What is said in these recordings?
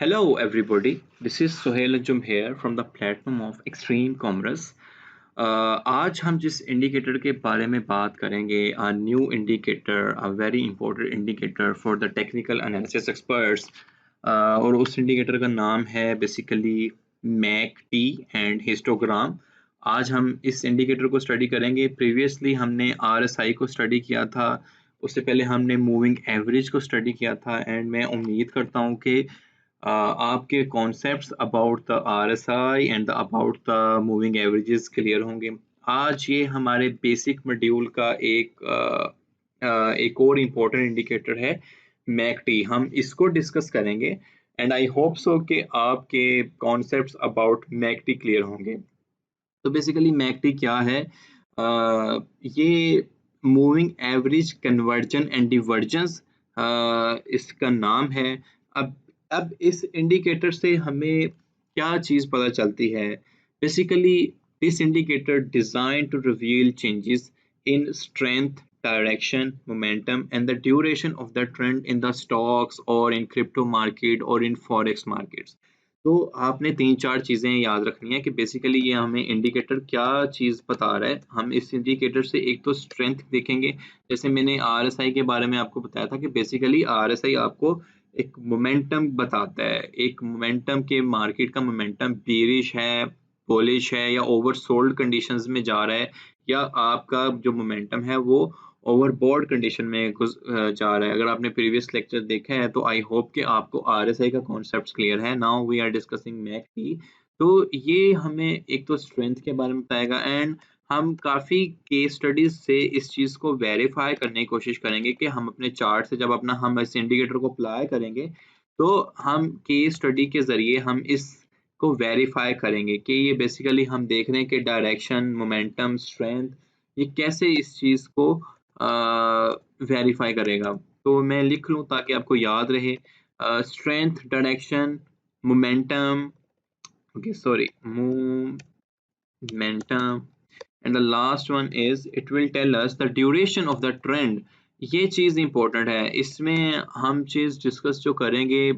Hello, everybody. This is Sohail Anjum here from the platform of Extreme Commerce. आज हम जिस indicator के बारे में बात करेंगे a new indicator, a very important indicator for the technical analysis experts, और उस इंडिकेटर का नाम है बेसिकली MACD एंड हिस्टोग्राम. आज हम इस इंडिकेटर को स्टडी करेंगे. प्रीवियसली हमने RSI को स्टडी किया था, उससे पहले हमने मूविंग एवरेज को स्टडी किया था एंड मैं उम्मीद करता हूँ कि आपके concepts about the RSI and about the moving averages clear होंगे. आज ये हमारे बेसिक मॉड्यूल का एक और इम्पोर्टेंट इंडिकेटर है MACD. हम इसको डिस्कस करेंगे एंड आई होप सो कि आपके कॉन्सेप्ट्स अबाउट MACD क्लियर होंगे. तो बेसिकली MACD क्या है? ये मूविंग एवरेज कन्वर्जन एंड डिवर्जेंस इसका नाम है. अब इस इंडिकेटर से हमें क्या चीज़ पता चलती है? Basically this indicator design to reveal changes in strength, direction, momentum and the duration of the trend in the stocks or in crypto market or in forex markets. तो आपने 3-4 चीज़ें याद रखनी है कि बेसिकली ये हमें इंडिकेटर क्या चीज़ बता रहा है. हम इस इंडिकेटर से एक तो स्ट्रेंथ देखेंगे, जैसे मैंने RSI के बारे में आपको बताया था कि बेसिकली RSI आपको एक मोमेंटम बताता है. एक मोमेंटम के मार्केट का मोमेंटम बेरिश है, बुलिश है या ओवरसोल्ड कंडीशंस में जा रहा है, या आपका जो मोमेंटम है वो ओवरबॉट कंडीशन में जा रहा है. अगर आपने प्रीवियस लेक्चर देखा है तो आई होप कि आपको RSI का कॉन्सेप्ट क्लियर है. Now we are discussing MACD. तो ये हमें एक तो स्ट्रेंथ के बारे में बताएगा एंड हम काफ़ी केस स्टडीज से इस चीज़ को वेरीफाई करने की कोशिश करेंगे कि हम अपने चार्ट से जब हम इस इंडिकेटर को अप्लाई करेंगे तो हम केस स्टडी के ज़रिए हम इसको वेरीफाई करेंगे कि ये बेसिकली हम देख रहे हैं कि डायरेक्शन, मोमेंटम, स्ट्रेंथ ये कैसे इस चीज़ को वेरीफाई करेगा. तो मैं लिख लूँ ताकि आपको याद रहे. Strength, direction, momentum, momentum, and the last one is it will tell us the duration of the trend. ये चीज़ important है. इसमें हम चीज़ डिस्कस जो करेंगे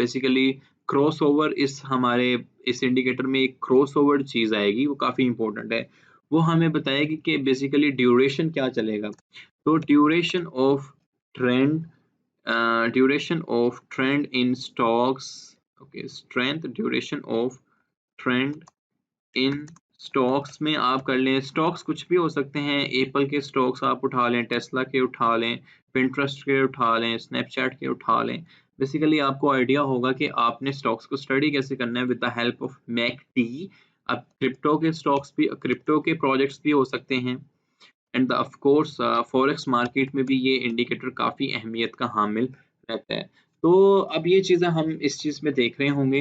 बेसिकली क्रॉस ओवर हमारे इस इंडिकेटर में एक क्रॉस ओवर चीज़ आएगी, वो काफ़ी इंपॉर्टेंट है. वो हमें बताएगी कि बेसिकली ड्यूरेशन क्या चलेगा. तो duration of trend in stocks, strength, duration of trend in stocks में आप कर लें. स्टॉक्स कुछ भी हो सकते हैं. एप्पल के स्टॉक्स आप उठा लें, टेस्ला के उठा लें, पिंटरेस्ट के उठा लें, स्नैपचैट के उठा लें. बेसिकली आपको आइडिया होगा कि आपने स्टॉक्स को स्टडी कैसे करना है with the help of MACD. अब क्रिप्टो के स्टॉक्स भी, क्रिप्टो के प्रोजेक्ट्स भी हो सकते हैं end of course forex market में भी ये इंडिकेटर काफ़ी अहमियत का हामिल रहता है. तो अब ये चीज़ें हम इस चीज़ में देख रहे होंगे.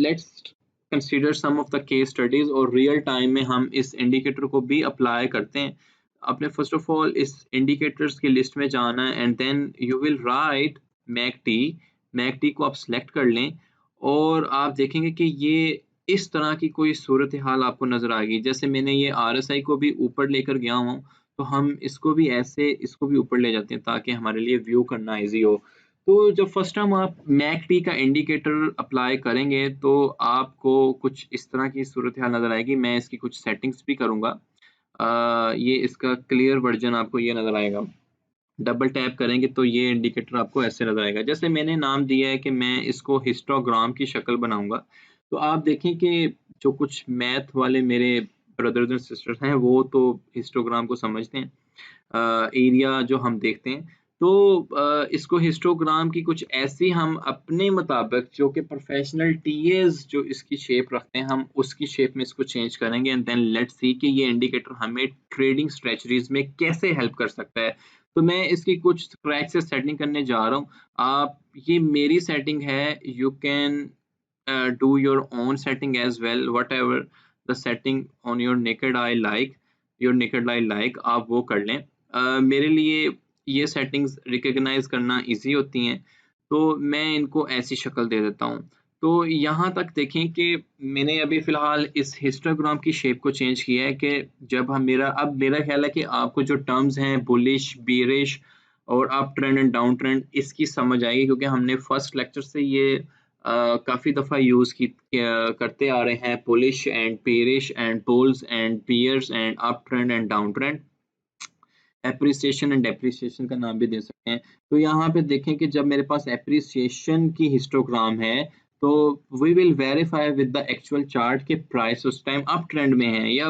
Let's consider some of the case studies और रियल टाइम में हम इस इंडिकेटर को भी अप्लाई करते हैं. आपने फर्स्ट ऑफ ऑल इस इंडिकेटर्स की लिस्ट में जाना है and then you will write MACD को आप सिलेक्ट कर लें और आप देखेंगे कि ये इस तरह की कोई सूरत हाल आपको नजर आएगी. जैसे मैंने ये RSI को भी ऊपर लेकर गया हूँ, तो हम इसको भी ऐसे इसको भी ऊपर ले जाते हैं ताकि हमारे लिए व्यू करना इजी हो. तो जब फर्स्ट टाइम आप MACD का इंडिकेटर अप्लाई करेंगे तो आपको कुछ इस तरह की सूरत हाल नज़र आएगी. मैं इसकी कुछ सेटिंग्स भी करूँगा. ये इसका क्लियर वर्जन आपको ये नज़र आएगा. डबल टैप करेंगे तो ये इंडिकेटर आपको ऐसे नज़र आएगा. जैसे मैंने नाम दिया है कि मैं इसको हिस्टोग्राम की शक्ल बनाऊंगा. तो आप देखें कि जो कुछ मैथ वाले मेरे ब्रदर्स एंड सिस्टर्स हैं वो तो हिस्टोग्राम को समझते हैं, एरिया जो हम देखते हैं. तो इसको हिस्टोग्राम की कुछ ऐसी हम अपने मुताबिक जो कि प्रोफेशनल टीएस जो इसकी शेप रखते हैं हम उसकी शेप में इसको चेंज करेंगे एंड देन लेट्स सी कि ये इंडिकेटर हमें ट्रेडिंग स्ट्रेटजीज में कैसे हेल्प कर सकता है. तो मैं इसकी कुछ स्क्रैच से सेटिंग करने जा रहा हूँ. आप ये मेरी सेटिंग है, you can do your own setting as well. Whatever the setting on your naked eye like आप वो कर लें. मेरे लिए ये सेटिंग्स रिकग्नाइज करना इजी होती हैं तो मैं इनको ऐसी शक्ल दे देता हूँ. तो यहाँ तक देखें कि मैंने अभी फ़िलहाल इस हिस्टोग्राम की शेप को चेंज किया है कि जब हम अब मेरा ख्याल है कि आपको जो टर्म्स हैं बुलिश, बेरिश और up trend and down trend इसकी समझ आएगी, क्योंकि हमने फर्स्ट लेक्चर से ये काफ़ी दफ़ा यूज़ करते आ रहे हैं, bullish and bearish and bulls and bears and up trend and down trend, appreciation and depreciation का नाम भी दे सकते हैं। तो यहाँ पे देखें कि जब मेरे पास एप्रिसिएशन की हिस्टोग्राम है, तो we will verify with the actual chart के प्राइस उस टाइम अप ट्रेंड में है या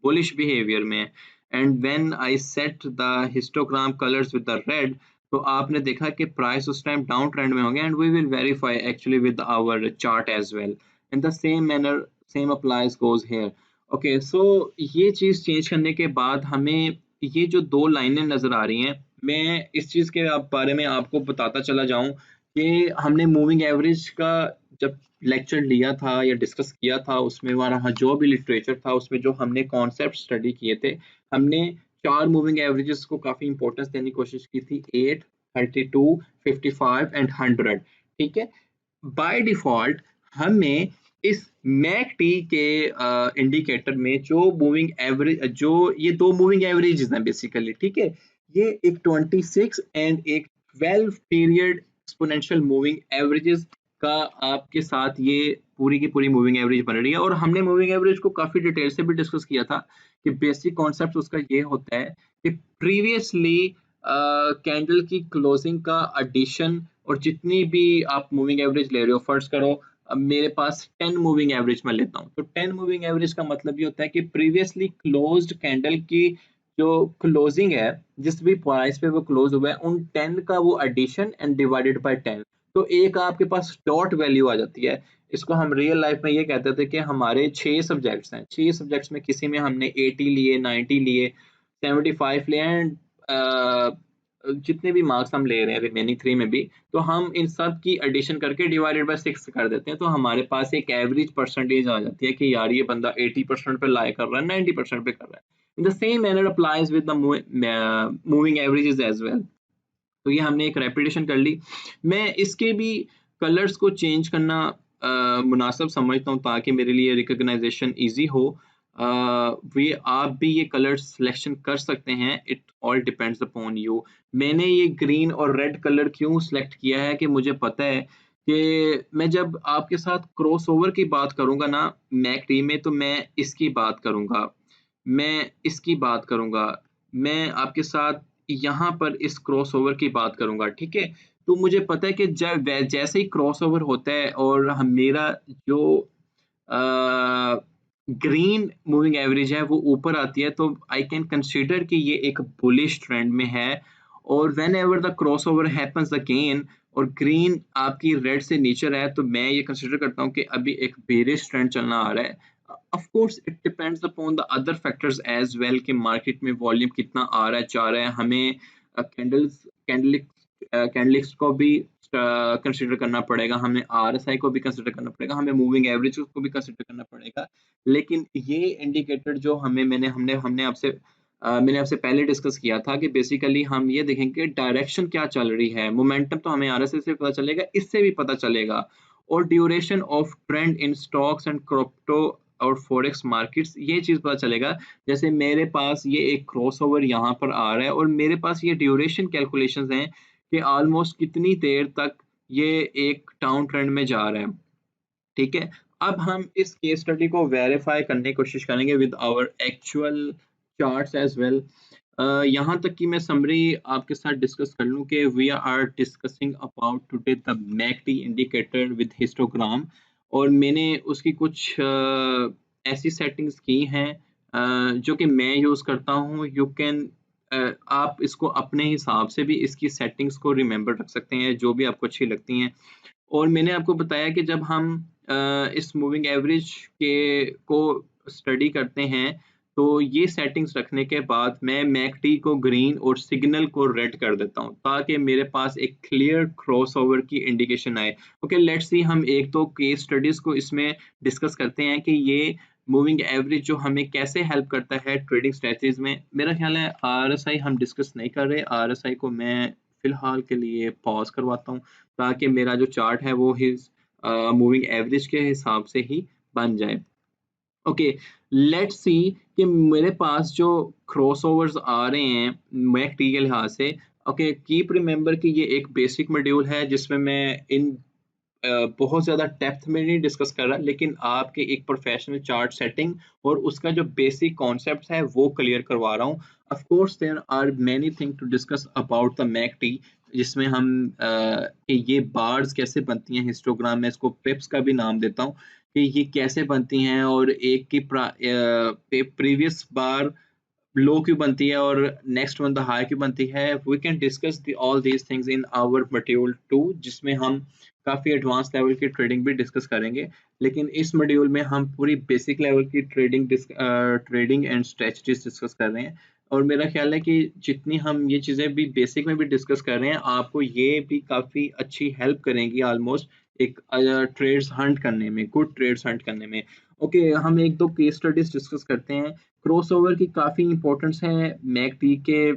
बुलिश बिहेवियर में है। And when I set the histogram colours with the red, तो आपने देखा कि प्राइस उस टाइम डाउन ट्रेंड में होंगे, and we will verify actually with our chart as well. In the same manner same applies goes here. Okay, so ये चीज़ change करने के बाद हमें ये जो 2 लाइनें नज़र आ रही हैं, मैं इस चीज़ के बारे में आपको बताता चला जाऊँ कि हमने मूविंग एवरेज का जब लेक्चर लिया था या डिस्कस किया था, उसमें हमारा जो भी लिटरेचर था, उसमें जो हमने कॉन्सेप्ट स्टडी किए थे, हमने 4 मूविंग एवरेजेस को काफ़ी इंपॉर्टेंस देने की कोशिश की थी, 8, 32, 55 एंड 100। ठीक है? बाय डिफ़ॉल्ट हमें इस मैकडी के इंडिकेटर में जो मूविंग एवरेज, जो ये 2 मूविंग एवरेजेस हैं बेसिकली, ठीक है? ये एक 26 एंड एक 12 पीरियड एक्सपोनेंशियल मूविंग एवरेजेस का आपके साथ ये पूरी की पूरी मूविंग एवरेज बन रही है। और हमने मूविंग एवरेज को काफ़ी डिटेल से भी डिस्कस किया था कि बेसिक कॉन्सेप्ट उसका ये होता है कि प्रीवियसली कैंडल की क्लोजिंग का एडिशन, और जितनी भी आप मूविंग एवरेज ले रहे हो, फर्ज करो अब मेरे पास 10 मूविंग एवरेज मैं लेता हूँ, तो 10 मूविंग एवरेज का मतलब ये होता है कि प्रीवियसली क्लोज्ड कैंडल की जो क्लोजिंग है, जिस भी प्राइस पे वो क्लोज हुआ है, उन 10 का वो एडिशन एंड डिवाइडेड बाय 10, तो एक आपके पास डॉट वैल्यू आ जाती है। इसको हम रियल लाइफ में ये कहते थे कि हमारे 6 सब्जेक्ट्स हैं, 6 सब्जेक्ट्स में किसी में हमने 80 लिए, 90 लिए, 75 लिए एंड जितने भी मार्क्स हम ले रहे हैं रिमेनिंग 3 में भी, तो हम इन सब की एडिशन करके डिवाइडेड बाय 6 कर देते हैं, तो हमारे पास एक एवरेज परसेंटेज आ जाती है कि यार ये बंदा 80% पे लाई कर रहा है, 90% पे कर रहा है। In the same manner applies with the moving averages as well. तो ये हमने एक रेपिटेशन कर ली। मैं इसके भी कलर्स को चेंज करना मुनासिब समझता हूँ ताकि मेरे लिए रिकग्नाइजेशन ईजी हो। वे आप भी ये कलर सिलेक्शन कर सकते हैं, it all depends upon you. मैंने ये ग्रीन और रेड कलर क्यों सिलेक्ट किया है कि मुझे पता है कि मैं जब आपके साथ क्रॉसओवर की बात करूंगा ना मैकडी में, तो मैं इसकी बात करूंगा, मैं इसकी बात करूंगा, मैं आपके साथ यहाँ पर इस क्रॉसओवर की बात करूंगा, ठीक है? तो मुझे पता है कि जब जैसे ही क्रॉसओवर होता है और हम मेरा जो ग्रीन मूविंग एवरेज है वो ऊपर आती है, तो आई कैन कंसीडर कि ये एक बुलिश ट्रेंड में है। और when ever the crossover happens again और ग्रीन आपकी रेड से नीचे है, तो मैं ये कंसीडर करता हूँ कि अभी एक बेरिश ट्रेंड चलना आ रहा है। Of course it depends upon the other factors as well कि मार्केट में वॉल्यूम कितना आ रहा है, जा रहा है। हमें कैंडलिक्स को भी कंसिडर करना पड़ेगा, हमें आरएसआई को भी कंसिडर करना पड़ेगा, हमें मूविंग एवरेज को भी कंसिडर करना पड़ेगा। लेकिन ये इंडिकेटर जो मैंने आपसे पहले डिस्कस किया था कि बेसिकली हम ये देखेंगे डायरेक्शन क्या चल रही है, मोमेंटम तो हमें आरएसआई से पता चलेगा, इससे भी पता चलेगा, और duration of trend in stocks and crypto और फॉरेक्स मार्केट्स, ये चीज पता चलेगा। जैसे मेरे पास ये एक क्रॉसओवर यहाँ पर आ रहा है और मेरे पास ये ड्यूरेशन कैलकुलेशंस हैं कि ऑलमोस्ट कितनी देर तक ये एक डाउन ट्रेंड में जा रहा है, ठीक है? अब हम इस केस स्टडी को वेरीफाई करने की कोशिश करेंगे with our actual charts as well. यहाँ तक कि मैं समरी आपके साथ डिस्कस कर लूँ कि we are discussing about today the MACD indicator with histogram, और मैंने उसकी कुछ ऐसी सेटिंग्स की हैं जो कि मैं यूज़ करता हूँ। यू कैन आप इसको अपने हिसाब से भी इसकी सेटिंग्स को रिमेंबर रख सकते हैं जो भी आपको अच्छी लगती हैं। और मैंने आपको बताया कि जब हम इस मूविंग एवरेज के को स्टडी करते हैं, तो ये सेटिंग्स रखने के बाद मैं मैकडी को ग्रीन और सिग्नल को रेड कर देता हूँ ताकि मेरे पास एक क्लियर क्रॉसओवर की इंडिकेशन आए। ओके, लेट्स सी, हम एक दो केस स्टडीज को इसमें डिस्कस करते हैं कि ये मूविंग एवरेज जो हमें कैसे हेल्प करता है ट्रेडिंग स्ट्रेटजीज में। मेरा ख्याल है आरएसआई हम डिस्कस नहीं कर रहे, आरएसआई को मैं फिलहाल के लिए पॉज करवाता हूँ ताकि मेरा जो चार्ट है वो हिज मूविंग एवरेज के हिसाब से ही बन जाए। ओके, लेट्स सी कि मेरे पास जो क्रॉसओवर्स आ रहे हैं मैकडी के लिहाज से, ओके कीप रिमेंबर कि ये एक बेसिक मॉड्यूल है जिसमें मैं बहुत ज़्यादा डेप्थ में नहीं डिस्कस कर रहा, लेकिन आपके एक प्रोफेशनल चार्ट सेटिंग और उसका जो बेसिक कॉन्सेप्ट है वो क्लियर करवा रहा हूँ। Of course there are many thing to discuss about the MACD, जिसमें हम कि ये बार्स कैसे बनती हैं हिस्टोग्राम में, इसको पिप्स का भी नाम देता हूँ कि ये कैसे बनती हैं और एक की प्रीवियस बार लो क्यों बनती है और नेक्स्ट वन द हाई क्यों बनती है। We can discuss all these things in our module 2, जिसमें हम काफ़ी एडवांस लेवल की ट्रेडिंग भी डिस्कस करेंगे, लेकिन इस मॉड्यूल में हम पूरी बेसिक लेवल की ट्रेडिंग एंड स्ट्रेटजीज डिस्कस कर रहे हैं। और मेरा ख्याल है कि जितनी हम ये चीज़ें भी बेसिक में भी डिस्कस कर रहे हैं, आपको ये भी काफ़ी अच्छी हेल्प करेंगी ऑलमोस्ट एक ट्रेड्स हंट करने में, गुड ट्रेड्स हंट करने में। ओके हम एक दो केस स्टडीज डिस्कस करते हैं। क्रॉसओवर की काफ़ी इंपॉर्टेंस है मैकडी के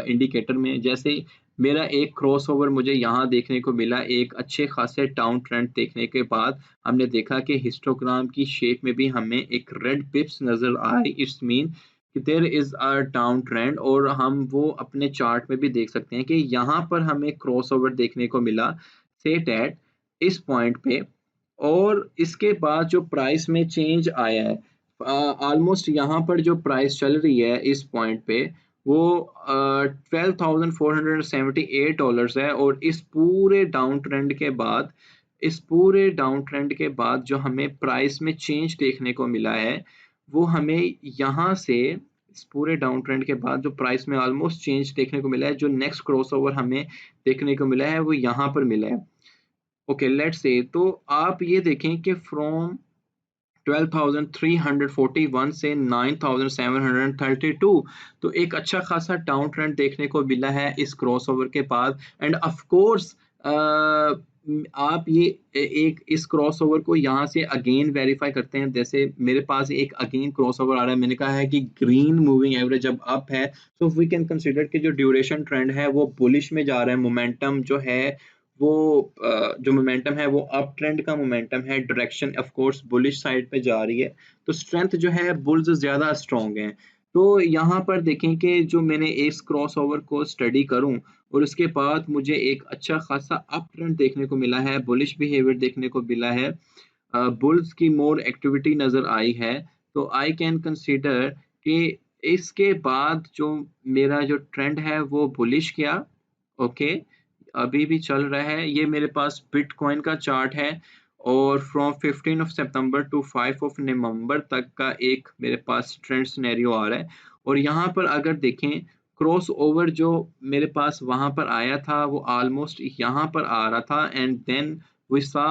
इंडिकेटर में। जैसे मेरा एक क्रॉसओवर मुझे यहाँ देखने को मिला, एक अच्छे खासे डाउन ट्रेंड देखने के बाद हमने देखा कि हिस्टोग्राम की शेप में भी हमें एक रेड पिप्स नजर आई। इट्स मीन कि there is a down trend, और हम वो अपने चार्ट में भी देख सकते हैं कि यहाँ पर हमें क्रॉसओवर देखने को मिला सेट एट इस पॉइंट पे। और इसके बाद जो प्राइस में चेंज आया है, ऑलमोस्ट यहाँ पर जो प्राइस चल रही है इस पॉइंट पे वो $12,478 है। और इस पूरे डाउन ट्रेंड के बाद जो हमें प्राइस में चेंज देखने को मिला है वो हमें यहाँ से, इस पूरे डाउन ट्रेंड के बाद जो प्राइस में ऑलमोस्ट चेंज देखने को मिला है, जो नेक्स्ट क्रॉसओवर हमें देखने को मिला है वो यहाँ पर मिला है। ओके लेट्स से, तो आप ये देखें कि फ्रॉम 12,341 से 9,732, तो एक अच्छा खासा डाउन ट्रेंड देखने को मिला है इस क्रॉसओवर के बाद। एंड ऑफ कोर्स आप ये एक इस क्रॉसओवर को यहाँ से अगेन वेरीफाई करते हैं। जैसे मेरे पास एक अगेन क्रॉसओवर आ रहा है, मैंने कहा है कि ग्रीन मूविंग एवरेज जब अप है तो वी कैन कंसीडर कि जो ड्यूरेशन ट्रेंड है वो बुलिश में जा रहा है। मोमेंटम जो है वो जो मोमेंटम है वो अप ट्रेंड का मोमेंटम है, direction of course bullish side पे जा रही है, तो स्ट्रेंथ जो है बुल्स ज्यादा स्ट्रॉन्ग है। तो यहाँ पर देखें कि जो मैंने इस क्रॉसओवर को स्टडी करूं और उसके बाद मुझे एक अच्छा खासा अप ट्रेंड देखने को मिला है, बुलिश बिहेवियर देखने को मिला है, बुल्स की मोर एक्टिविटी नजर आई है, तो आई कैन कंसीडर कि इसके बाद जो मेरा जो ट्रेंड है वो बुलिश किया। ओके अभी भी चल रहा है, ये मेरे पास बिटकॉइन का चार्ट है और from 15 of September to 5 of November तक का एक मेरे पास ट्रेंड सिनेरियो आ रहा है। और यहाँ पर अगर देखें क्रॉस ओवर जो मेरे पास वहां पर आया था वो ऑलमोस्ट यहाँ पर आ रहा था, and then we saw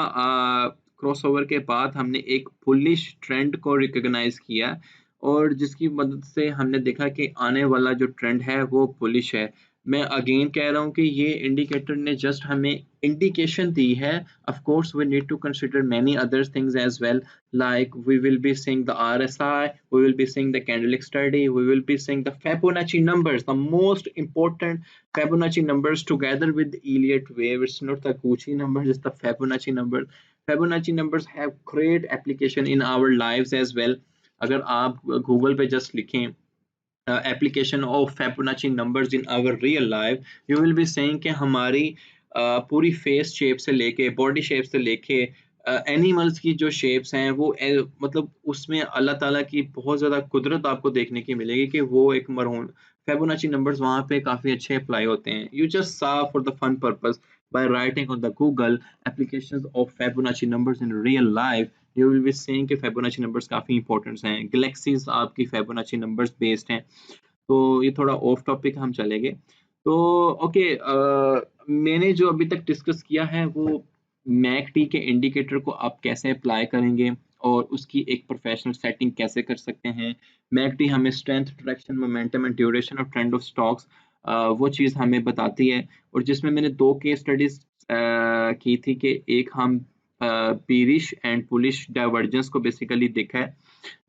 crossover के बाद हमने एक बुलिश ट्रेंड को रिकॉग्नाइज किया और जिसकी मदद से हमने देखा कि आने वाला जो ट्रेंड है वो बुलिश है। मैं अगेन कह रहा हूँ कि ये इंडिकेटर ने जस्ट हमें इंडिकेशन दी है। Of course we need to consider many other things as well, like we will be seeing the RSI, we will be seeing the candlestick study, we will be seeing the Fibonacci numbers, the most important Fibonacci numbers together with the Elliott wave. It's not the Gucci numbers, it's the Fibonacci numbers. Fibonacci numbers have great application in our lives as well. अगर आप Google पे just लिखें application of Fibonacci numbers in our real life, you will be saying कि हमारी पूरी face shape से लेके body shape से लेके एनिमल्स की जो शेप्स हैं वो मतलब उसमें अल्लाह ताला की बहुत ज़्यादा कुदरत आपको देखने की मिलेगी कि वो एक मरहूम Fibonacci numbers वहाँ पे काफ़ी अच्छे अप्लाई होते हैं। You just saw for the fun purpose by writing on the Google applications of Fibonacci numbers in real life, you will be seeing कि Fibonacci numbers काफ़ी इंपॉर्टेंट हैं। गैलेक्सीज आपकी Fibonacci numbers बेस्ड हैं। तो ये थोड़ा ऑफ टॉपिक हम चलेंगे। तो ओके मैंने जो अभी तक डिस्कस किया है वो मैकडी के इंडिकेटर को आप कैसे अप्लाई करेंगे और उसकी एक प्रोफेशनल सेटिंग कैसे कर सकते हैं। मैकडी हमें strength, direction, momentum and duration of trend of stocks वो चीज़ हमें बताती है। और जिसमें मैंने दो केस स्टडीज की थी कि एक हम बीरिश एंड बुलिश डाइवर्जेंस को बेसिकली देखा है।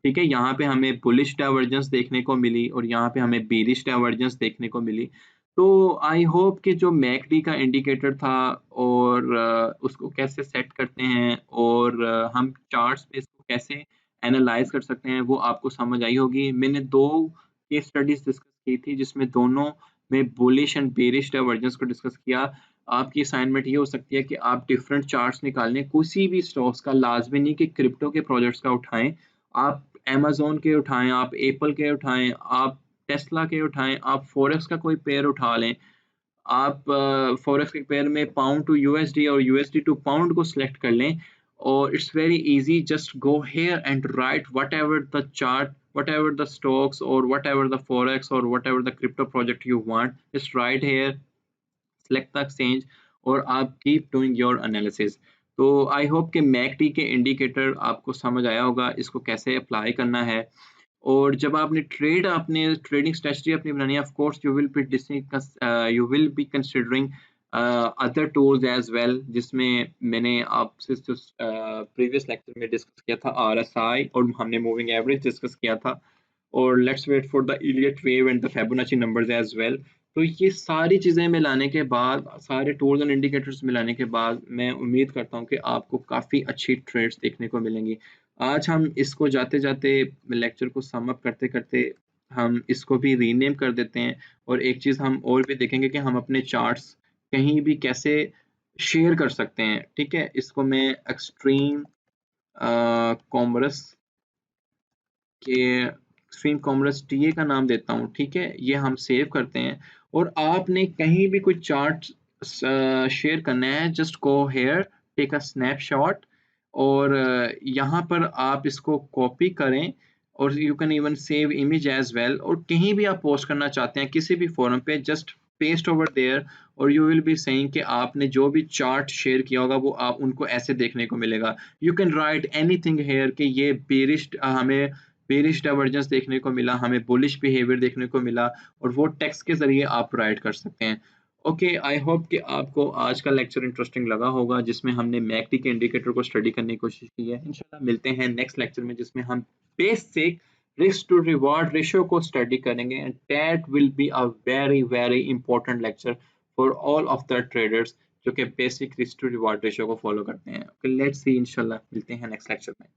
ठीक है, यहाँ पे हमें बुलिश डाइवर्जेंस देखने को मिली और यहाँ पे हमें बेरिश डाइवर्जेंस देखने को मिली। तो आई होप कि जो मैकडी का इंडिकेटर था और उसको कैसे सेट करते हैं और हम चार्ट्स पे इसको कैसे एनालाइज कर सकते हैं, वो आपको समझ आई होगी। मैंने 2 केस स्टडीज डिस्कस की थी जिसमें दोनों में बुलिश एंड बेरिश डाइवर्जेंस को डिस्कस किया। आपकी असाइनमेंट ये हो सकती है कि आप डिफरेंट चार्ट्स निकाल लें, किसी भी स्टॉक्स का, लाजमी नहीं कि क्रिप्टो के प्रोजेक्ट्स का उठाएं, आप अमेज़न के उठाएं, आप एप्पल के उठाएं, आप टेस्ला के उठाएं, आप फॉरेक्स का कोई पेयर उठा लें। आप फॉरेक्स के पेयर में पाउंड टू यूएसडी और यूएसडी टू पाउंड को सिलेक्ट कर लें और it's very easy, just go here and right whatever the chart, whatever the stocks or whatever the forex or whatever the crypto project you want, just right here, select the exchange और आप keep doing your analysis। तो I hope कि McD के indicator आपको समझ आया होगा इसको कैसे अप्लाई करना है। और जब आपने ट्रेडिंग स्ट्रेटजी अपनी बनानी है, of course you will be considering other tools as well, जिसमें मैंने आपसे जो प्रीवियस लेक्चर में डिस्कस किया था आरएसआई और हमने मूविंग एवरेज डिस्कस किया था, और let's wait for the Elliott wave and the Fibonacci numbers as well. तो ये सारी चीज़ें मिलाने के बाद, सारे टूल्स एंड इंडिकेटर्स मिलाने के बाद, मैं उम्मीद करता हूँ कि आपको काफ़ी अच्छी ट्रेड्स देखने को मिलेंगी। आज हम इसको जाते जाते लेक्चर को सम अप करते करते हम इसको भी रीनेम कर देते हैं, और एक चीज़ हम और भी देखेंगे कि हम अपने चार्ट्स कहीं भी कैसे शेयर कर सकते हैं। ठीक है, इसको मैं एक्सट्रीम कॉमर्स के स्ट्रीम कॉमर्स टीए का नाम देता हूँ। ठीक है, ये हम सेव करते हैं, और आपने कहीं भी कोई चार्ट शेयर करना है, just go here, take a snapshot, और यहाँ पर आप इसको कॉपी करें, और you can even save image as well, और कहीं भी आप पोस्ट करना चाहते हैं किसी भी फोरम पे, जस्ट पेस्ट ओवर देयर, और यू विल बी सेइंग कि आपने जो भी चार्ट शेयर किया होगा वो आप उनको ऐसे देखने को मिलेगा। You can write anything here कि ये हमें बेरिश डाइवर्जेंस देखने को मिला, हमें बुलिश बिहेवियर देखने को मिला, और वो टेक्स्ट के जरिए आप राइट कर सकते हैं। ओके, आई होप कि आपको आज का लेक्चर इंटरेस्टिंग लगा होगा, जिसमें हमने मैकडी के इंडिकेटर को स्टडी करने की कोशिश की है। इंशाल्लाह मिलते हैं नेक्स्ट लेक्चर में, जिसमें हम basic risk to reward ratio को स्टडी करेंगे, and that will be a very very important lecture for all of the traders जो कि basic risk to reward ratio को फॉलो करते हैं। ओके, लेट्स सी, इंशाल्लाह मिलते हैं नेक्स्ट लेक्चर में।